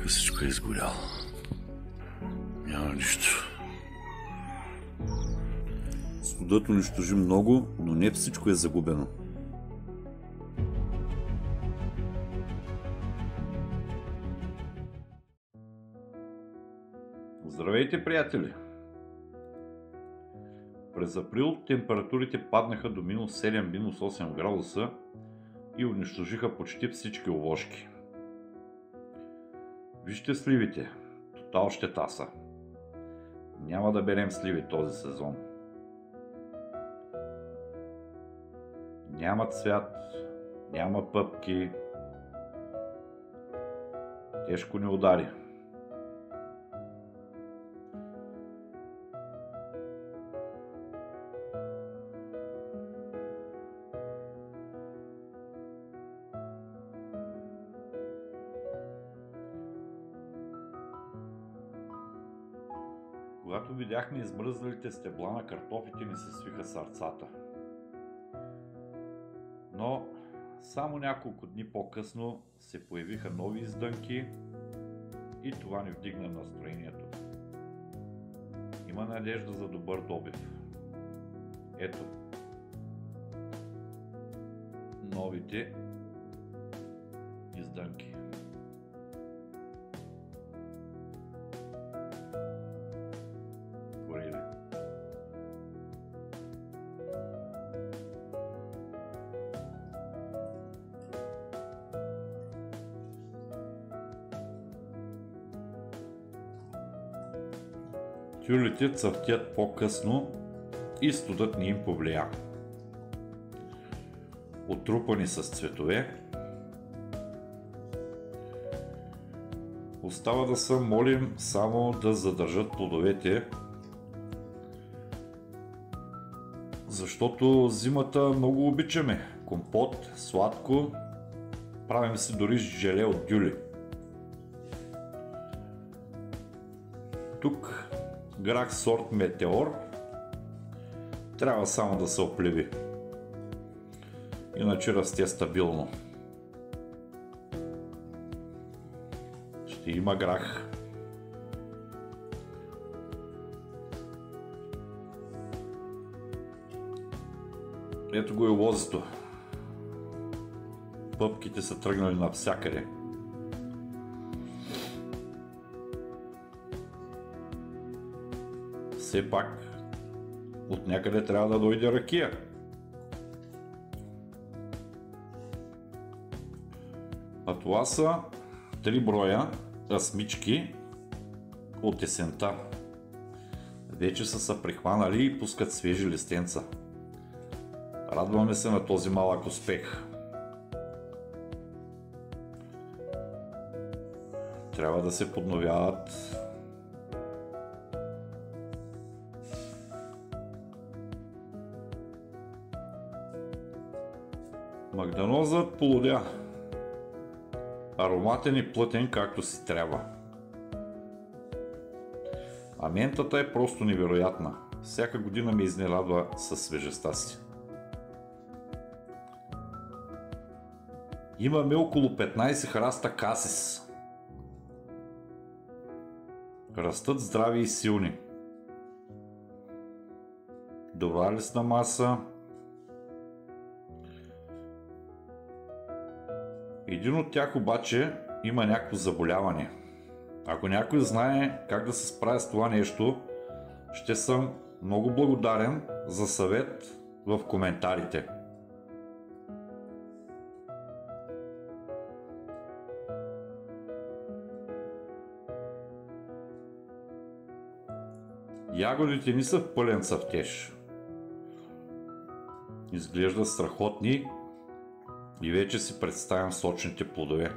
всичко е изгоряло. Няма нищо. Студът унищожи много, но не всичко е загубено. Здравейте, приятели! През април температурите паднаха до минус 7, минус 8 градуса и унищожиха почти всички овошки. Вижте сливите, тотал щета са. Няма да берем сливи този сезон. Няма цвят, няма пъпки. Тежко ни удари. Когато видяхме измръзналите стебла на картофите, ни се свиха сърцата. Но само няколко дни по-късно се появиха нови издънки и това ни вдигна настроението. Има надежда за добър добив. Ето новите издънки. Горели. Тюлите цъфтят по-късно и студът ни им повлия. Отрупани с цветове, остава да се молим само да задържат плодовете, защото зимата много обичаме. Компот, сладко, правим си дори желе от дюли. Тук грах сорт Метеор трябва само да се оплеви, иначе расте стабилно. Ще има грах. Ето го и лозето. Пъпките са тръгнали навсякъде. Все пак от някъде трябва да дойде ракия. А това са 3 броя размички от есента. Вече са се прихванали и пускат свежи листенца. Радваме се на този малък успех. Трябва да се подновяват. Магданозът полудя. Ароматен и плътен както си трябва. А ментата е просто невероятна. Всяка година ме изненадва със свежестта си. Имаме около 15 храста касис. Растат здрави и силни. Добра листна маса. Един от тях обаче има някакво заболяване. Ако някой знае как да се справя с това нещо, ще съм много благодарен за съвет в коментарите. Ягодите ни са в пълен цъфтеж. Изглеждат страхотни и вече си представям сочните плодове.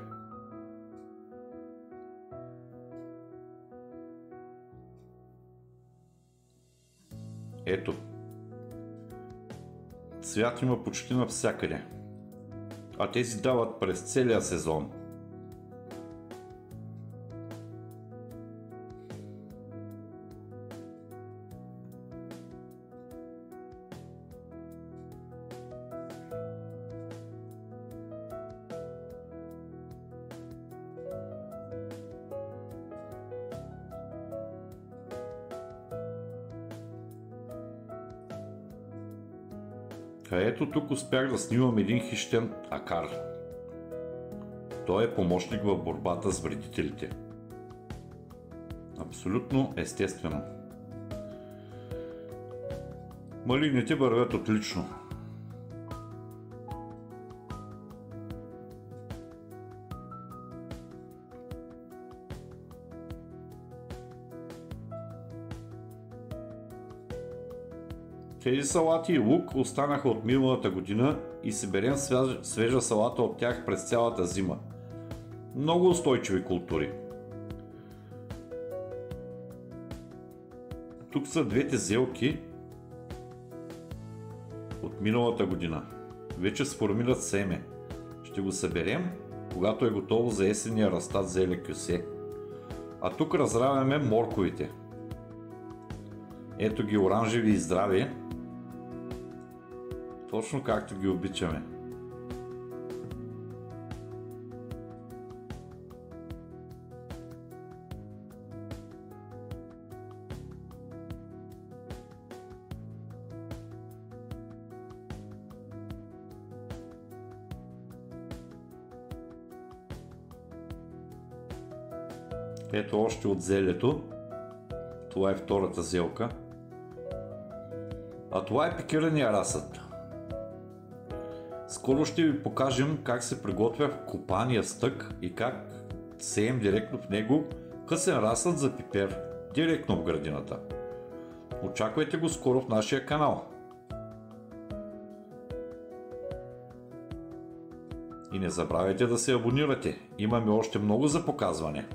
Ето. Цвят има почти навсякъде. А те си дават през целия сезон. Ето тук успях да снимам един хищен акар. Той е помощник в борбата с вредителите. Абсолютно естествено. Малините вървят отлично. Тези салати и лук останаха от миналата година и си берем свежа салата от тях през цялата зима. Много устойчиви култури. Тук са двете зелки от миналата година. Вече сформират семе. Ще го съберем, когато е готово за есенния растат зеле кюсе. А тук разравяме морковите. Ето ги оранжеви и здрави. Точно както ги обичаме. Ето още от зелето. Това е втората зелка. А това е пикирания разсъд. Скоро ще ви покажем как се приготвя копания стък и как сеем директно в него късен разсъд за пипер, директно в градината. Очаквайте го скоро в нашия канал. И не забравяйте да се абонирате. Имаме още много за показване.